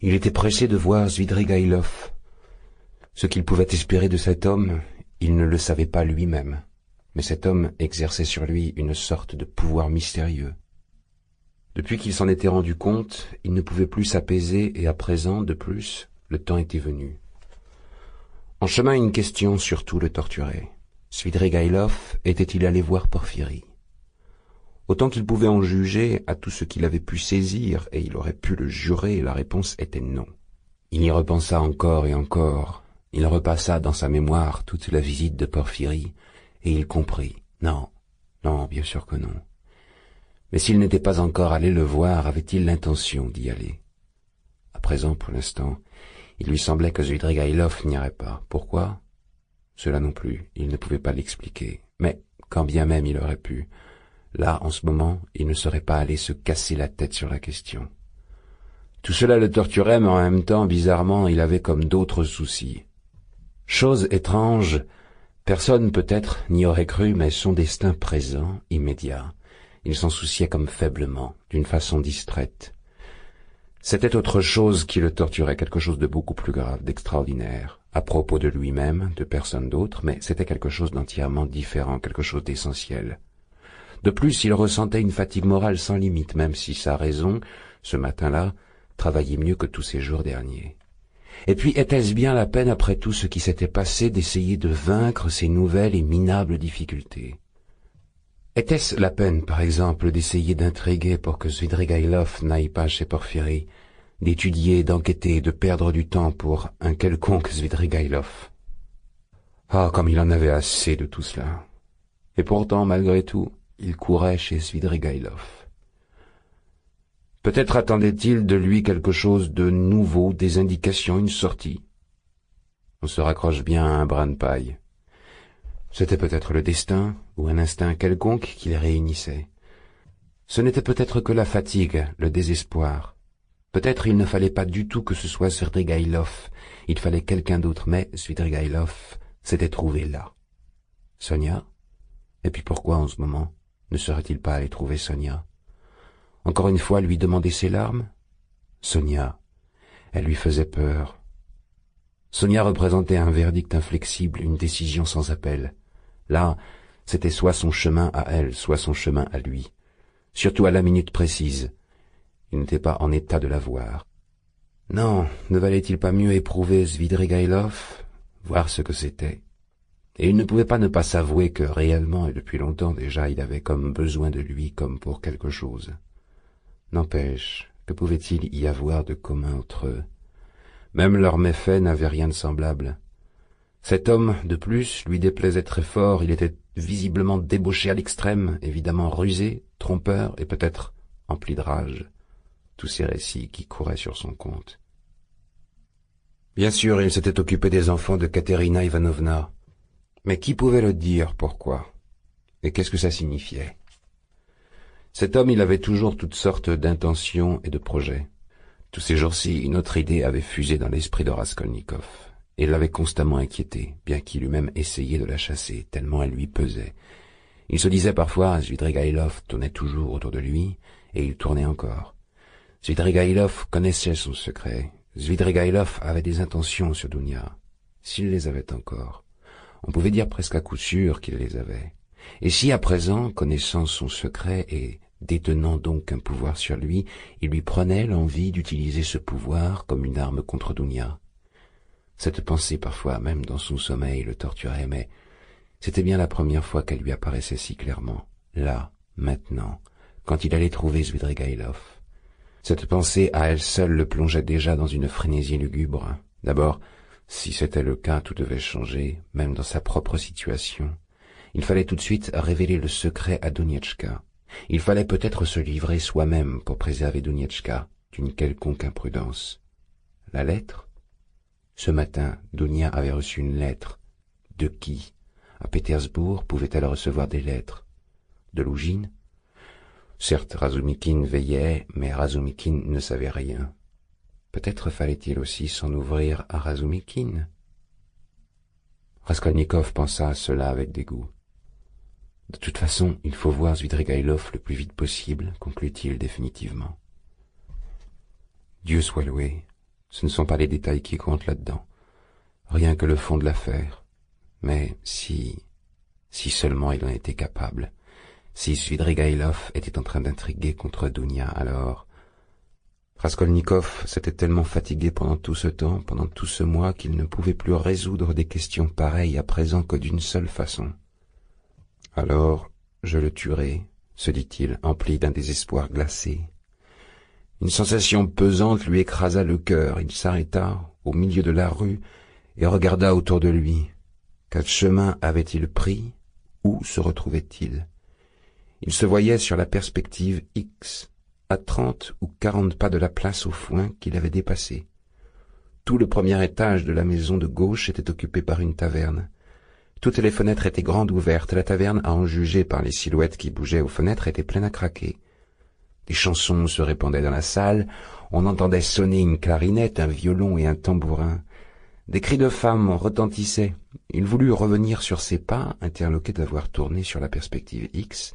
Il était pressé de voir Svidrigaïlov. Ce qu'il pouvait espérer de cet homme, il ne le savait pas lui-même, mais cet homme exerçait sur lui une sorte de pouvoir mystérieux. Depuis qu'il s'en était rendu compte, il ne pouvait plus s'apaiser et à présent, de plus, le temps était venu. En chemin, une question surtout le torturait. Svidrigaïlov était-il allé voir Porphyrie? Autant qu'il pouvait en juger à tout ce qu'il avait pu saisir, et il aurait pu le jurer, la réponse était non. Il y repensa encore et encore. Il repassa dans sa mémoire toute la visite de Porphyrie, et il comprit. Non, non, bien sûr que non. Mais s'il n'était pas encore allé le voir, avait-il l'intention d'y aller? À présent, pour l'instant, il lui semblait que Svidrigaïlov n'irait pas. Pourquoi? Cela non plus, il ne pouvait pas l'expliquer. Mais, quand bien même il aurait pu, là, en ce moment, il ne serait pas allé se casser la tête sur la question. Tout cela le torturait, mais en même temps, bizarrement, il avait comme d'autres soucis. Chose étrange, personne peut-être n'y aurait cru, mais son destin présent, immédiat, il s'en souciait comme faiblement, d'une façon distraite. C'était autre chose qui le torturait, quelque chose de beaucoup plus grave, d'extraordinaire, à propos de lui-même, de personne d'autre, mais c'était quelque chose d'entièrement différent, quelque chose d'essentiel. De plus, il ressentait une fatigue morale sans limite, même si sa raison, ce matin-là, travaillait mieux que tous ces jours derniers. Et puis, était-ce bien la peine, après tout ce qui s'était passé, d'essayer de vaincre ces nouvelles et minables difficultés? Était-ce la peine, par exemple, d'essayer d'intriguer pour que Svidrigaïlov n'aille pas chez Porphyrie, d'étudier, d'enquêter, de perdre du temps pour un quelconque Svidrigaïlov? Ah, comme il en avait assez de tout cela. Et pourtant, malgré tout, il courait chez Svidrigaïlov. Peut-être attendait-il de lui quelque chose de nouveau, des indications, une sortie. On se raccroche bien à un brin de paille. C'était peut-être le destin, ou un instinct quelconque qui les réunissait. Ce n'était peut-être que la fatigue, le désespoir. Peut-être il ne fallait pas du tout que ce soit Svidrigaïlov, il fallait quelqu'un d'autre, mais Svidrigaïlov s'était trouvé là. Sonia? Et puis pourquoi en ce moment ne serait-il pas allé trouver Sonia? Encore une fois lui demander ses larmes? Sonia, elle lui faisait peur. Sonia représentait un verdict inflexible, une décision sans appel. Là, c'était soit son chemin à elle, soit son chemin à lui. Surtout à la minute précise. Il n'était pas en état de la voir. Non, ne valait-il pas mieux éprouver Svidrigaïlov, voir ce que c'était? Et il ne pouvait pas ne pas s'avouer que réellement, et depuis longtemps déjà, il avait comme besoin de lui, comme pour quelque chose. N'empêche, que pouvait-il y avoir de commun entre eux? Même leurs méfaits n'avaient rien de semblable. Cet homme, de plus, lui déplaisait très fort, il était visiblement débauché à l'extrême, évidemment rusé, trompeur et peut-être empli de rage. Tous ces récits qui couraient sur son compte. Bien sûr, il s'était occupé des enfants de Katerina Ivanovna. Mais qui pouvait le dire pourquoi? Et qu'est-ce que ça signifiait? Cet homme, il avait toujours toutes sortes d'intentions et de projets. Tous ces jours-ci, une autre idée avait fusé dans l'esprit de Raskolnikov, et l'avait constamment inquiété, bien qu'il eût même essayé de la chasser, tellement elle lui pesait. Il se disait parfois, Svidrigaïlov tournait toujours autour de lui, et il tournait encore. Svidrigaïlov connaissait son secret. Svidrigaïlov avait des intentions sur Dounia, s'il les avait encore. On pouvait dire presque à coup sûr qu'il les avait. Et si à présent, connaissant son secret et détenant donc un pouvoir sur lui, il lui prenait l'envie d'utiliser ce pouvoir comme une arme contre Dounia. Cette pensée parfois, même dans son sommeil, le torturait, mais c'était bien la première fois qu'elle lui apparaissait si clairement, là, maintenant, quand il allait trouver Svidrigaïlov. Cette pensée à elle seule le plongeait déjà dans une frénésie lugubre. D'abord, si c'était le cas, tout devait changer, même dans sa propre situation. Il fallait tout de suite révéler le secret à Dunietchka. Il fallait peut-être se livrer soi-même pour préserver Dunietchka d'une quelconque imprudence. La lettre? Ce matin, Dounia avait reçu une lettre. De qui? À Pétersbourg, pouvait-elle recevoir des lettres? De Lougine? Certes, Razumikine veillait, mais Razumikine ne savait rien. Peut-être fallait-il aussi s'en ouvrir à Razumikine. Raskolnikov pensa à cela avec dégoût. De toute façon, il faut voir Svidrigaïlov le plus vite possible, conclut-il définitivement. Dieu soit loué, Ce ne sont pas les détails qui comptent là-dedans, rien que le fond de l'affaire. Mais si seulement il en était capable, si Svidrigaïlov était en train d'intriguer contre Dounia, alors... Raskolnikov s'était tellement fatigué pendant tout ce temps, pendant tout ce mois, qu'il ne pouvait plus résoudre des questions pareilles à présent que d'une seule façon. Alors, je le tuerai, se dit-il, empli d'un désespoir glacé. Une sensation pesante lui écrasa le cœur. Il s'arrêta au milieu de la rue et regarda autour de lui. Quel chemin avait-il pris? Où se retrouvait-il? Il se voyait sur la perspective X, à 30 ou 40 pas de la place au foin qu'il avait dépassée. Tout le premier étage de la maison de gauche était occupé par une taverne. Toutes les fenêtres étaient grandes ouvertes. La taverne, à en juger par les silhouettes qui bougeaient aux fenêtres, était pleine à craquer. Des chansons se répandaient dans la salle. On entendait sonner une clarinette, un violon et un tambourin. Des cris de femmes retentissaient. Il voulut revenir sur ses pas, interloqué d'avoir tourné sur la perspective X,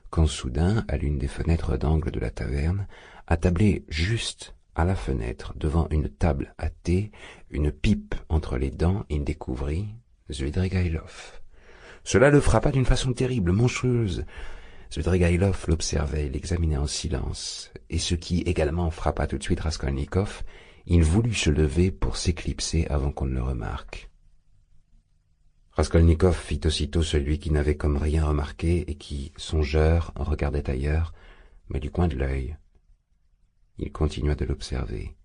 quand soudain, à l'une des fenêtres d'angle de la taverne, attablé juste à la fenêtre, devant une table à thé, une pipe entre les dents, il découvrit Svidrigaïlov. Cela le frappa d'une façon terrible, monstrueuse. Svidrigaïlov l'observait, l'examinait en silence, et ce qui également frappa tout de suite Raskolnikov, il voulut se lever pour s'éclipser avant qu'on ne le remarque. Raskolnikov fit aussitôt celui qui n'avait comme rien remarqué et qui, songeur, regardait ailleurs, mais du coin de l'œil. Il continua de l'observer.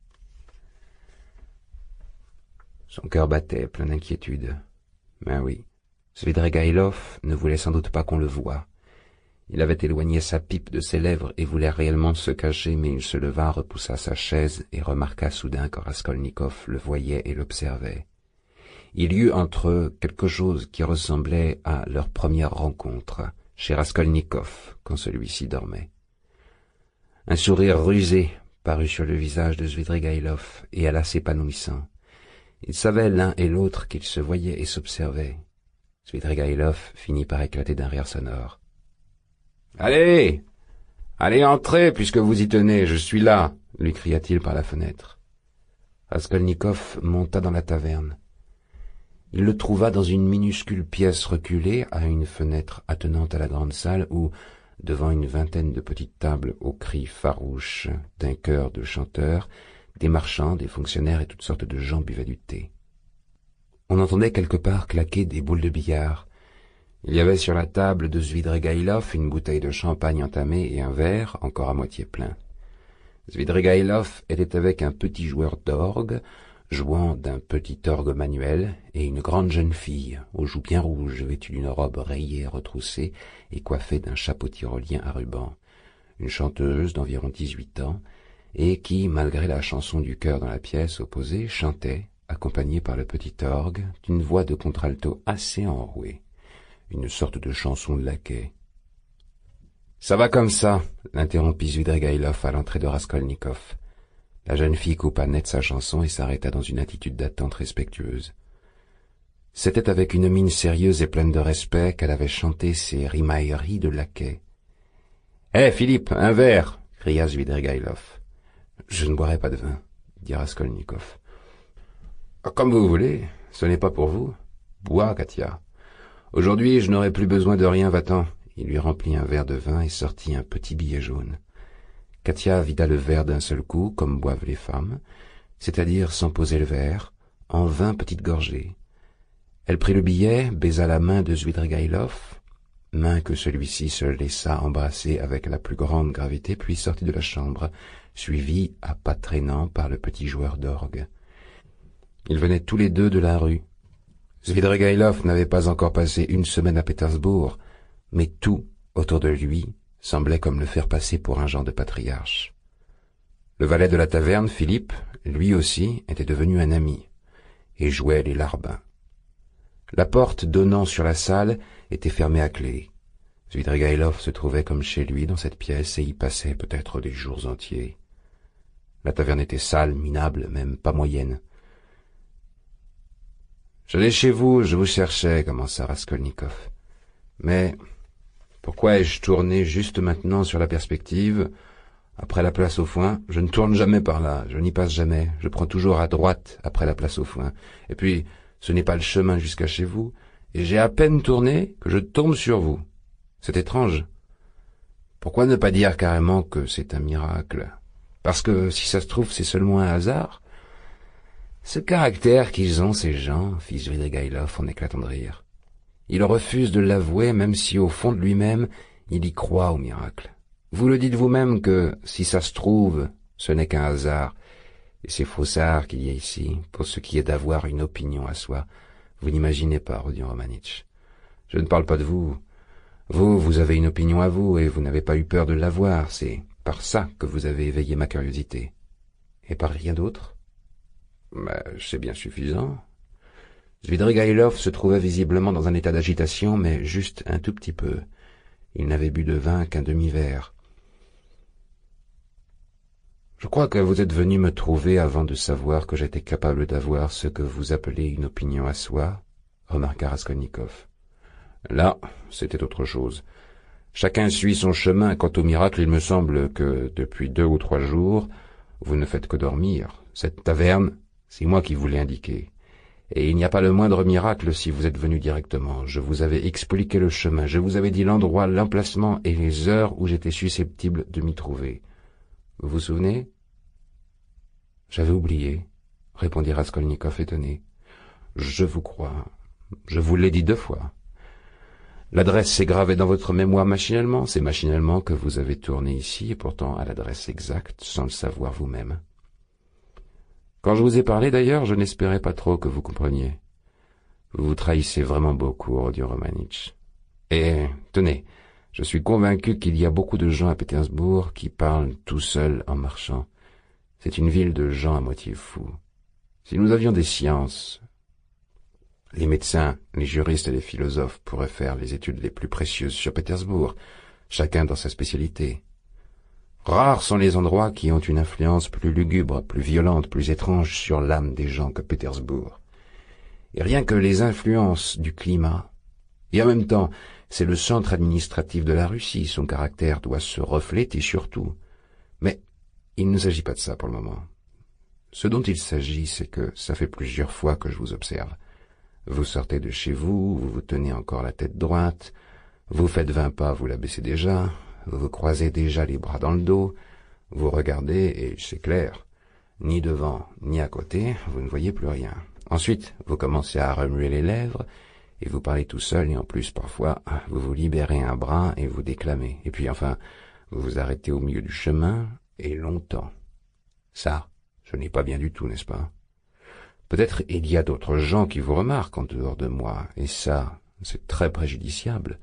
Son cœur battait, plein d'inquiétude. Ben oui, Svidrigaïlov ne voulait sans doute pas qu'on le voie. Il avait éloigné sa pipe de ses lèvres et voulait réellement se cacher, mais il se leva, repoussa sa chaise et remarqua soudain que Raskolnikov le voyait et l'observait. Il y eut entre eux quelque chose qui ressemblait à leur première rencontre chez Raskolnikov quand celui-ci dormait. Un sourire rusé parut sur le visage de Svidrigaïlov et alla s'épanouissant. Ils savaient l'un et l'autre qu'ils se voyaient et s'observaient. Svidrigaïlov finit par éclater d'un rire sonore. « Allez, allez entrez puisque vous y tenez, je suis là !» lui cria-t-il par la fenêtre. Raskolnikov monta dans la taverne. Il le trouva dans une minuscule pièce reculée à une fenêtre attenante à la grande salle où, devant une vingtaine de petites tables aux cris farouches d'un chœur de chanteurs, des marchands, des fonctionnaires et toutes sortes de gens buvaient du thé. On entendait quelque part claquer des boules de billard. Il y avait sur la table de Svidrigaïlov une bouteille de champagne entamée et un verre encore à moitié plein. Svidrigaïlov était avec un petit joueur d'orgue, jouant d'un petit orgue manuel, et une grande jeune fille, aux joues bien rouges, vêtue d'une robe rayée retroussée et coiffée d'un chapeau tyrolien à ruban, une chanteuse d'environ 18 ans, et qui, malgré la chanson du chœur dans la pièce opposée, chantait, accompagnée par le petit orgue, d'une voix de contralto assez enrouée, une sorte de chanson de laquais. « Ça va comme ça !» l'interrompit Svidrigaïlov à l'entrée de Raskolnikov. La jeune fille coupa net sa chanson et s'arrêta dans une attitude d'attente respectueuse. C'était avec une mine sérieuse et pleine de respect qu'elle avait chanté ces rimailleries de laquais. « Hé, Philippe, un verre !» cria Svidrigaïlov. « Je ne boirai pas de vin, » dit Raskolnikov. « Comme vous voulez, ce n'est pas pour vous. Bois, Katia. Aujourd'hui, je n'aurai plus besoin de rien, va-t'en. » Il lui remplit un verre de vin et sortit un petit billet jaune. Katia vida le verre d'un seul coup, comme boivent les femmes, c'est-à-dire sans poser le verre, en 20 petites gorgées. Elle prit le billet, baisa la main de Svidrigaïlov, main que celui-ci se laissa embrasser avec la plus grande gravité, puis sortit de la chambre, suivi à pas traînants par le petit joueur d'orgue. Ils venaient tous les deux de la rue. Svidrigaïlov n'avait pas encore passé une semaine à Pétersbourg, mais tout autour de lui semblait comme le faire passer pour un genre de patriarche. Le valet de la taverne, Philippe, lui aussi, était devenu un ami, et jouait les larbins. La porte donnant sur la salle était fermée à clé. Svidrigaïlov se trouvait comme chez lui dans cette pièce et y passait peut-être des jours entiers. La taverne était sale, minable, même pas moyenne. « J'allais chez vous, je vous cherchais, » commença Raskolnikov. « Mais pourquoi ai-je tourné juste maintenant sur la perspective? Après la place au foin, je ne tourne jamais par là, je n'y passe jamais, je prends toujours à droite après la place au foin. Et puis, ce n'est pas le chemin jusqu'à chez vous, et j'ai à peine tourné que je tombe sur vous. C'est étrange. Pourquoi ne pas dire carrément que c'est un miracle? Parce que, si ça se trouve, c'est seulement un hasard. Ce caractère qu'ils ont, ces gens, fit Svidrigaïlov en éclatant de rire. Il refuse de l'avouer, même si au fond de lui-même, il y croit au miracle. Vous le dites vous-même que, si ça se trouve, ce n'est qu'un hasard, et c'est faussard qu'il y a ici, pour ce qui est d'avoir une opinion à soi. Vous n'imaginez pas, Rodion Romanitch. Je ne parle pas de vous. Vous avez une opinion à vous, et vous n'avez pas eu peur de l'avoir, c'est par ça que vous avez éveillé ma curiosité. Et par rien d'autre? C'est bien suffisant. Svidrigaïlov se trouvait visiblement dans un état d'agitation, mais juste un tout petit peu. Il n'avait bu de vin qu'un demi-verre. Je crois que vous êtes venu me trouver avant de savoir que j'étais capable d'avoir ce que vous appelez une opinion à soi, remarqua Raskolnikov. Là, c'était autre chose. Chacun suit son chemin. Quant au miracle, il me semble que, depuis 2 ou 3 jours, vous ne faites que dormir. Cette taverne, c'est moi qui vous l'ai indiquée. Et il n'y a pas le moindre miracle si vous êtes venu directement. Je vous avais expliqué le chemin, je vous avais dit l'endroit, l'emplacement et les heures où j'étais susceptible de m'y trouver. Vous vous souvenez? J'avais oublié, répondit Raskolnikov étonné. Je vous crois. Je vous l'ai dit 2 fois. L'adresse s'est gravée dans votre mémoire machinalement. C'est machinalement que vous avez tourné ici, et pourtant à l'adresse exacte, sans le savoir vous-même. Quand je vous ai parlé d'ailleurs, je n'espérais pas trop que vous compreniez. Vous vous trahissez vraiment beaucoup, Rodion Romanitch. Et, tenez, je suis convaincu qu'il y a beaucoup de gens à Pétersbourg qui parlent tout seuls en marchant. C'est une ville de gens à moitié fous. Si nous avions des sciences, les médecins, les juristes et les philosophes pourraient faire les études les plus précieuses sur Pétersbourg, chacun dans sa spécialité. Rares sont les endroits qui ont une influence plus lugubre, plus violente, plus étrange sur l'âme des gens que Pétersbourg. Et rien que les influences du climat, et en même temps, c'est le centre administratif de la Russie, son caractère doit se refléter surtout. Mais il ne s'agit pas de ça pour le moment. Ce dont il s'agit, c'est que ça fait plusieurs fois que je vous observe. Vous sortez de chez vous, vous vous tenez encore la tête droite, vous faites 20 pas, vous la baissez déjà, vous vous croisez déjà les bras dans le dos, vous regardez et c'est clair, ni devant ni à côté, vous ne voyez plus rien. Ensuite, vous commencez à remuer les lèvres et vous parlez tout seul et en plus parfois vous vous libérez un bras et vous déclamez. Et puis enfin, vous vous arrêtez au milieu du chemin et longtemps. Ça, ce n'est pas bien du tout, n'est-ce pas? Peut-être il y a d'autres gens qui vous remarquent en dehors de moi, et ça, c'est très préjudiciable.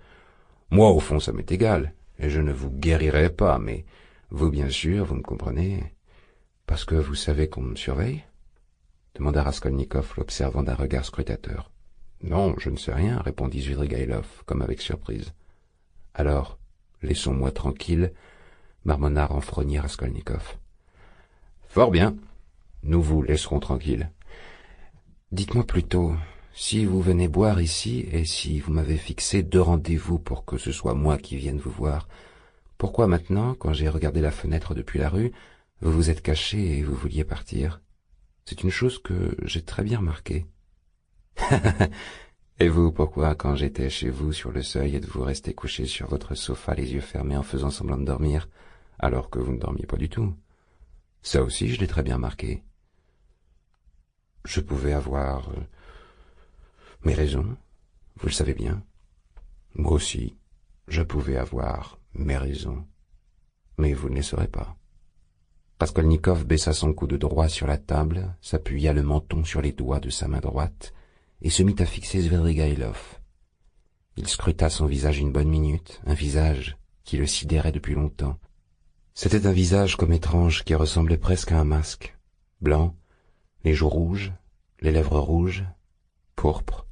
Moi, au fond, ça m'est égal, et je ne vous guérirai pas, mais vous, bien sûr, vous me comprenez, parce que vous savez qu'on me surveille? Demanda Raskolnikov, l'observant d'un regard scrutateur. Non, je ne sais rien, répondit Svidrigaïlov, comme avec surprise. Alors, laissons-moi tranquille, marmonna renfrogné Raskolnikov. Fort bien, nous vous laisserons tranquille. Dites-moi plutôt, si vous venez boire ici, et si vous m'avez fixé 2 rendez-vous pour que ce soit moi qui vienne vous voir, pourquoi maintenant, quand j'ai regardé la fenêtre depuis la rue, vous vous êtes caché et vous vouliez partir? C'est une chose que j'ai très bien remarquée. Et vous, pourquoi, quand j'étais chez vous sur le seuil, êtes-vous resté couché sur votre sofa les yeux fermés en faisant semblant de dormir, alors que vous ne dormiez pas du tout? Ça aussi, je l'ai très bien remarqué. Je pouvais avoir mes raisons, vous le savez bien. Moi aussi, je pouvais avoir mes raisons, mais vous ne les saurez pas. Raskolnikov baissa son coude droit sur la table, s'appuya le menton sur les doigts de sa main droite et se mit à fixer Svidrigaïlov. Il scruta son visage une bonne minute, un visage qui le sidérait depuis longtemps. C'était un visage comme étrange qui ressemblait presque à un masque, blanc, les joues rouges, les lèvres rouges, pourpres,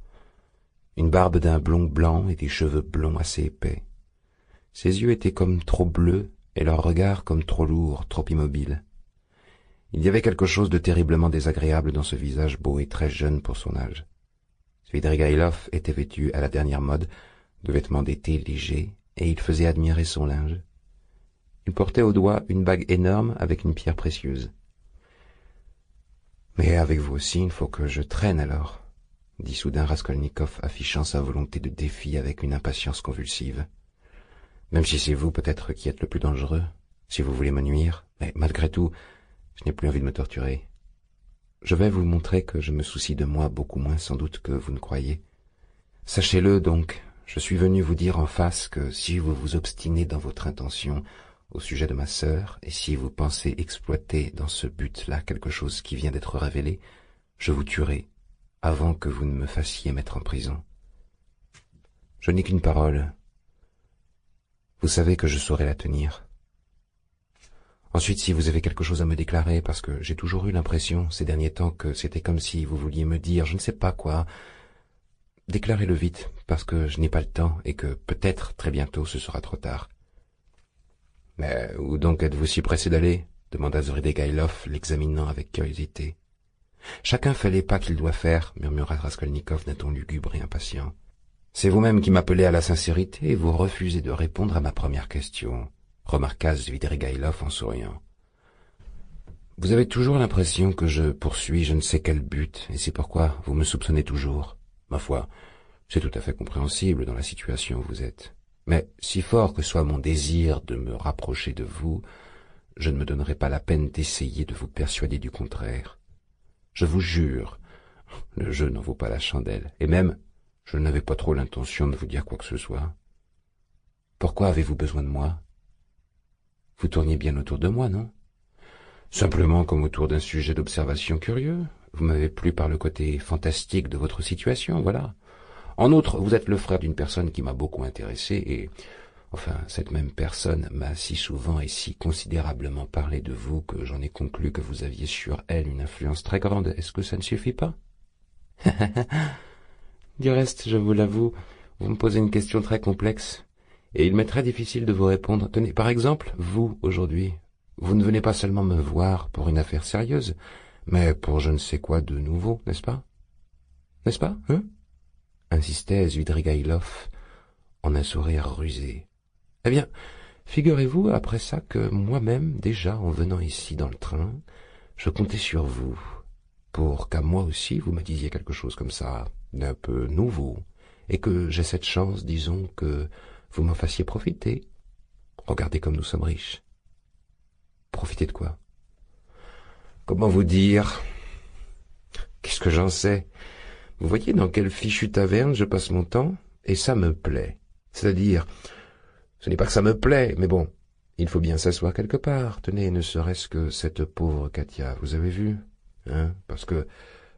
une barbe d'un blond blanc et des cheveux blonds assez épais. Ses yeux étaient comme trop bleus et leur regard comme trop lourd, trop immobile. Il y avait quelque chose de terriblement désagréable dans ce visage beau et très jeune pour son âge. Svidrigaïlov était vêtu à la dernière mode, de vêtements d'été légers, et il faisait admirer son linge. Il portait au doigt une bague énorme avec une pierre précieuse. « Mais avec vous aussi, il faut que je traîne alors, » dit soudain Raskolnikov, affichant sa volonté de défi avec une impatience convulsive. « Même si c'est vous peut-être qui êtes le plus dangereux, si vous voulez me nuire, mais malgré tout, je n'ai plus envie de me torturer. Je vais vous montrer que je me soucie de moi beaucoup moins sans doute que vous ne croyez. Sachez-le donc, je suis venu vous dire en face que si vous vous obstinez dans votre intention au sujet de ma sœur, et si vous pensez exploiter dans ce but-là quelque chose qui vient d'être révélé, je vous tuerai avant que vous ne me fassiez mettre en prison. Je n'ai qu'une parole. Vous savez que je saurai la tenir. Ensuite, si vous avez quelque chose à me déclarer, parce que j'ai toujours eu l'impression, ces derniers temps, que c'était comme si vous vouliez me dire je ne sais pas quoi, déclarez-le vite, parce que je n'ai pas le temps et que peut-être très bientôt ce sera trop tard. « Mais où donc êtes-vous si pressé d'aller » demanda Svidrigaïlov, l'examinant avec curiosité. « Chacun fait les pas qu'il doit faire, » murmura Raskolnikov d'un ton lugubre et impatient. « C'est vous-même qui m'appelez à la sincérité et vous refusez de répondre à ma première question, » remarqua Svidrigaïlov en souriant. « Vous avez toujours l'impression que je poursuis je ne sais quel but, et c'est pourquoi vous me soupçonnez toujours. Ma foi, c'est tout à fait compréhensible dans la situation où vous êtes. Mais si fort que soit mon désir de me rapprocher de vous, je ne me donnerai pas la peine d'essayer de vous persuader du contraire. Je vous jure, le jeu n'en vaut pas la chandelle, et même, je n'avais pas trop l'intention de vous dire quoi que ce soit. Pourquoi avez-vous besoin de moi? Vous tourniez bien autour de moi, non? Simplement comme autour d'un sujet d'observation curieux. Vous m'avez plu par le côté fantastique de votre situation, voilà. En outre, vous êtes le frère d'une personne qui m'a beaucoup intéressé et, enfin, cette même personne m'a si souvent et si considérablement parlé de vous que j'en ai conclu que vous aviez sur elle une influence très grande. Est-ce que ça ne suffit pas? Du reste, je vous l'avoue, vous me posez une question très complexe et il m'est très difficile de vous répondre. Tenez, par exemple, vous, aujourd'hui, vous ne venez pas seulement me voir pour une affaire sérieuse, mais pour je ne sais quoi de nouveau, n'est-ce pas? N'est-ce pas, hein? Insistait Svidrigaïlov en un sourire rusé. Eh bien, figurez-vous après ça que moi-même, déjà en venant ici dans le train, je comptais sur vous, pour qu'à moi aussi vous me disiez quelque chose comme ça, d'un peu nouveau, et que j'ai cette chance, disons, que vous m'en fassiez profiter. Regardez comme nous sommes riches. Profiter de quoi? Comment vous dire? Qu'est-ce que j'en sais? Vous voyez dans quelle fichue taverne je passe mon temps, et ça me plaît. C'est-à-dire, ce n'est pas que ça me plaît, mais bon, il faut bien s'asseoir quelque part. Tenez, ne serait-ce que cette pauvre Katia, vous avez vu, hein? Parce que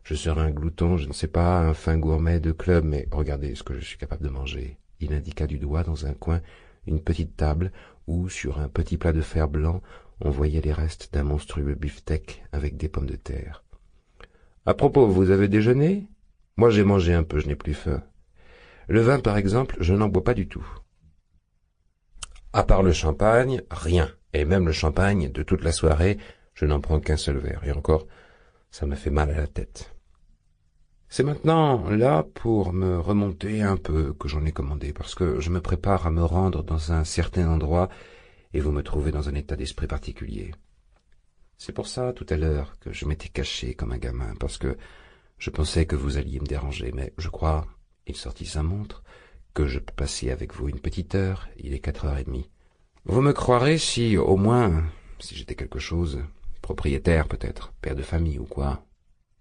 je serai un glouton, je ne sais pas, un fin gourmet de club, mais regardez ce que je suis capable de manger. Il indiqua du doigt dans un coin une petite table où, sur un petit plat de fer blanc, on voyait les restes d'un monstrueux beefsteak avec des pommes de terre. À propos, vous avez déjeuné? Moi j'ai mangé un peu, je n'ai plus faim. Le vin, par exemple, je n'en bois pas du tout. À part le champagne, rien. Et même le champagne, de toute la soirée, je n'en prends qu'un seul verre. Et encore, ça me fait mal à la tête. C'est maintenant, là, pour me remonter un peu que j'en ai commandé, parce que je me prépare à me rendre dans un certain endroit, et vous me trouvez dans un état d'esprit particulier. C'est pour ça, tout à l'heure, que je m'étais caché comme un gamin, parce que je pensais que vous alliez me déranger, mais je crois, il sortit sa montre, que je peux passer avec vous une petite heure, il est 4h30. Vous me croirez si, au moins, si j'étais quelque chose, propriétaire peut-être, père de famille ou quoi,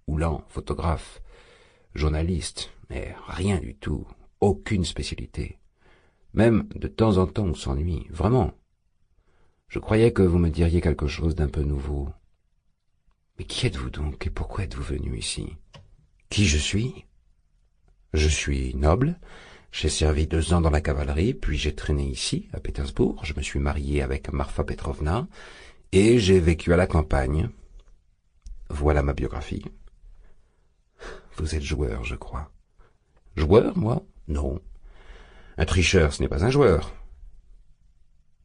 oulan, photographe, journaliste, mais rien du tout, aucune spécialité. Même de temps en temps on s'ennuie, vraiment. Je croyais que vous me diriez quelque chose d'un peu nouveau. Mais qui êtes-vous donc et pourquoi êtes-vous venu ici? Qui je suis? Je suis noble, j'ai servi 2 ans dans la cavalerie, puis j'ai traîné ici, à Pétersbourg, je me suis marié avec Marfa Petrovna, et j'ai vécu à la campagne. Voilà ma biographie. Vous êtes joueur, je crois. Joueur, moi? Non. Un tricheur, ce n'est pas un joueur.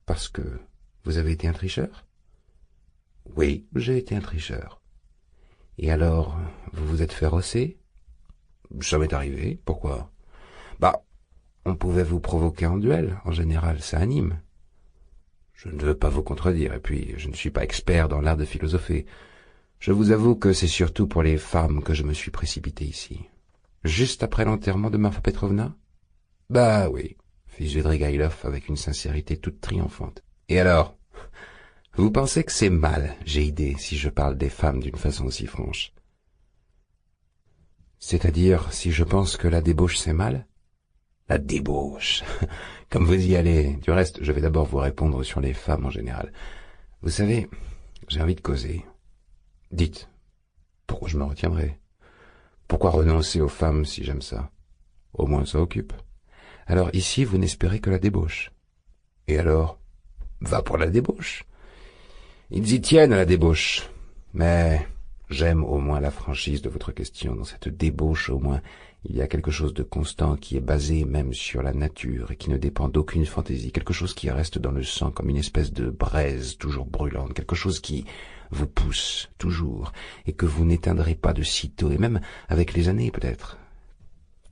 Parce que vous avez été un tricheur? Oui, j'ai été un tricheur. Et alors, vous vous êtes fait rosser? Ça m'est arrivé, pourquoi? Bah, on pouvait vous provoquer en duel, en général, ça anime. Je ne veux pas vous contredire, et puis je ne suis pas expert dans l'art de philosopher. Je vous avoue que c'est surtout pour les femmes que je me suis précipité ici. Juste après l'enterrement de Marfa Petrovna? Bah oui, fit Svidrigaïlov avec une sincérité toute triomphante. Et alors? Vous pensez que c'est mal, j'ai idée, si je parle des femmes d'une façon aussi franche? C'est-à-dire, si je pense que la débauche c'est mal? La débauche. Comme vous y allez. Du reste, je vais d'abord vous répondre sur les femmes en général. Vous savez, j'ai envie de causer. Dites, pourquoi je me retiendrai? Pourquoi renoncer aux femmes si j'aime ça? Au moins ça occupe. Alors ici, vous n'espérez que la débauche. Et alors? Va pour la débauche. Ils y tiennent à la débauche. Mais j'aime au moins la franchise de votre question. Dans cette débauche, au moins, il y a quelque chose de constant qui est basé même sur la nature et qui ne dépend d'aucune fantaisie, quelque chose qui reste dans le sang comme une espèce de braise toujours brûlante, quelque chose qui vous pousse toujours et que vous n'éteindrez pas de sitôt, et même avec les années peut-être.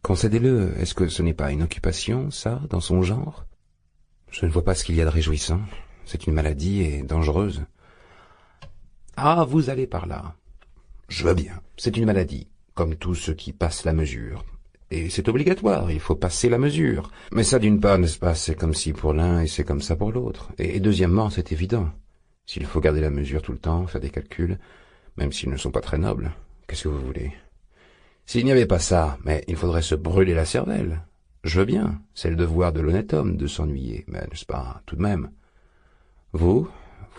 Concédez-le, est-ce que ce n'est pas une occupation, ça, dans son genre? Je ne vois pas ce qu'il y a de réjouissant. C'est une maladie et dangereuse. Ah, vous allez par là. Je veux bien, c'est une maladie, comme tout ce qui passe la mesure. Et c'est obligatoire, il faut passer la mesure. Mais ça, d'une part, n'est-ce pas, c'est comme si pour l'un et c'est comme ça pour l'autre. Et deuxièmement, c'est évident. S'il faut garder la mesure tout le temps, faire des calculs, même s'ils ne sont pas très nobles, qu'est-ce que vous voulez? S'il n'y avait pas ça, mais il faudrait se brûler la cervelle. Je veux bien, c'est le devoir de l'honnête homme de s'ennuyer, mais n'est-ce pas, tout de même. Vous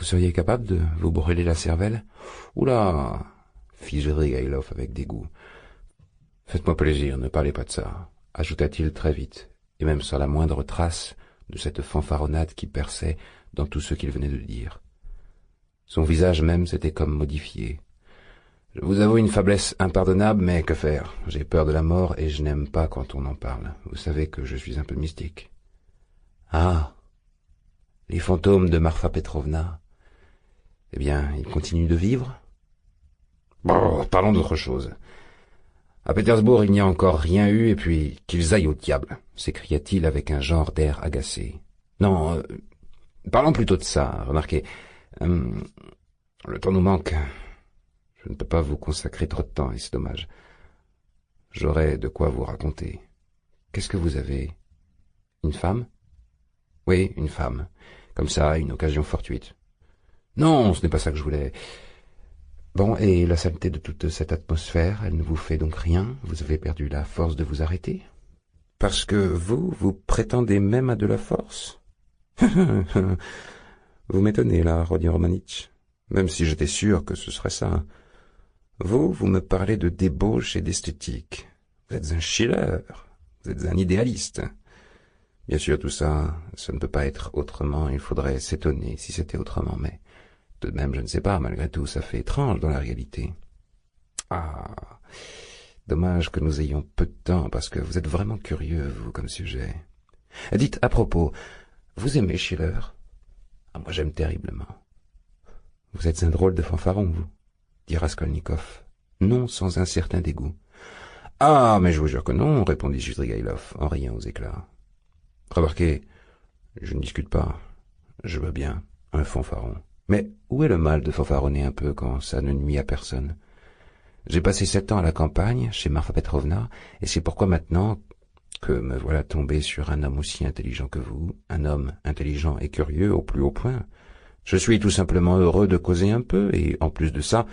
seriez capable de vous brûler la cervelle? Oula, fit Svidrigaïlov avec dégoût. Faites-moi plaisir, ne parlez pas de ça, ajouta-t-il très vite, et même sans la moindre trace de cette fanfaronnade qui perçait dans tout ce qu'il venait de dire. Son visage même s'était comme modifié. Je vous avoue une faiblesse impardonnable, mais que faire? J'ai peur de la mort et je n'aime pas quand on en parle. Vous savez que je suis un peu mystique. Ah, les fantômes de Marfa Petrovna. Eh bien, ils continuent de vivre? Bon, parlons d'autre chose. À Pétersbourg, il n'y a encore rien eu, et puis qu'ils aillent au diable, s'écria-t-il avec un genre d'air agacé. Non, parlons plutôt de ça, remarquez. Le temps nous manque. Je ne peux pas vous consacrer trop de temps, et c'est dommage. J'aurai de quoi vous raconter. Qu'est-ce que vous avez? Une femme? Oui, une femme. Comme ça, une occasion fortuite. Non, ce n'est pas ça que je voulais. Bon, et la saleté de toute cette atmosphère, elle ne vous fait donc rien? Vous avez perdu la force de vous arrêter? Parce que vous prétendez même à de la force? Vous m'étonnez, là, Rodion Romanitch. Même si j'étais sûr que ce serait ça. Vous me parlez de débauche et d'esthétique. Vous êtes un Schiller. Vous êtes un idéaliste. Bien sûr, tout ça, ça ne peut pas être autrement. Il faudrait s'étonner si c'était autrement, mais tout de même, je ne sais pas, malgré tout, ça fait étrange dans la réalité. Ah, dommage que nous ayons peu de temps, parce que vous êtes vraiment curieux, vous, comme sujet. Dites, à propos, vous aimez Schiller? Ah, moi, j'aime terriblement. Vous êtes un drôle de fanfaron, vous, dit Raskolnikov, non sans un certain dégoût. Ah, mais je vous jure que non, répondit Svidrigaïlov, en riant aux éclats. Remarquez, je ne discute pas. Je veux bien, un fanfaron. Mais où est le mal de fanfaronner un peu quand ça ne nuit à personne? J'ai passé 7 ans à la campagne, chez Marfa Petrovna, et c'est pourquoi maintenant que me voilà tombé sur un homme aussi intelligent que vous, un homme intelligent et curieux au plus haut point. Je suis tout simplement heureux de causer un peu, et en plus de ça,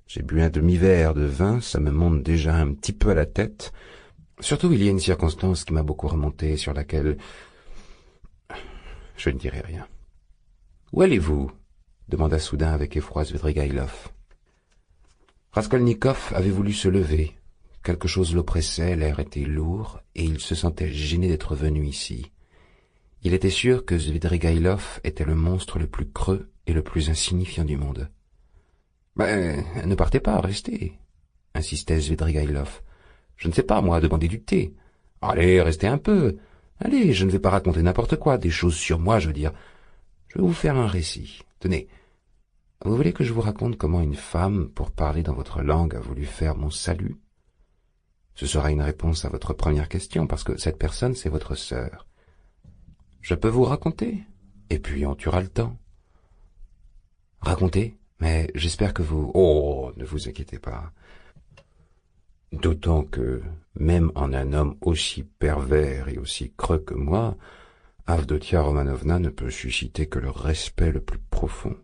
j'ai bu un demi-verre de vin, ça me monte déjà un petit peu à la tête. Surtout, il y a une circonstance qui m'a beaucoup remonté, sur laquelle je ne dirai rien. Où allez-vous? Demanda soudain avec effroi Svidrigaïlov. Raskolnikov avait voulu se lever. Quelque chose l'oppressait, l'air était lourd, et il se sentait gêné d'être venu ici. Il était sûr que Svidrigaïlov était le monstre le plus creux et le plus insignifiant du monde. « Mais ne partez pas, restez, » insistait Svidrigaïlov. « Je ne sais pas, moi, demander du thé. Allez, restez un peu. Allez, je ne vais pas raconter n'importe quoi, des choses sur moi, je veux dire. Je vais vous faire un récit. Tenez, vous voulez que je vous raconte comment une femme, pour parler dans votre langue, a voulu faire mon salut? Ce sera une réponse à votre première question, parce que cette personne, c'est votre sœur. Je peux vous raconter? Et puis on tuera le temps. Racontez, mais j'espère que vous... Oh, ne vous inquiétez pas. D'autant que, même en un homme aussi pervers et aussi creux que moi, Avdotia Romanovna ne peut susciter que le respect le plus profond.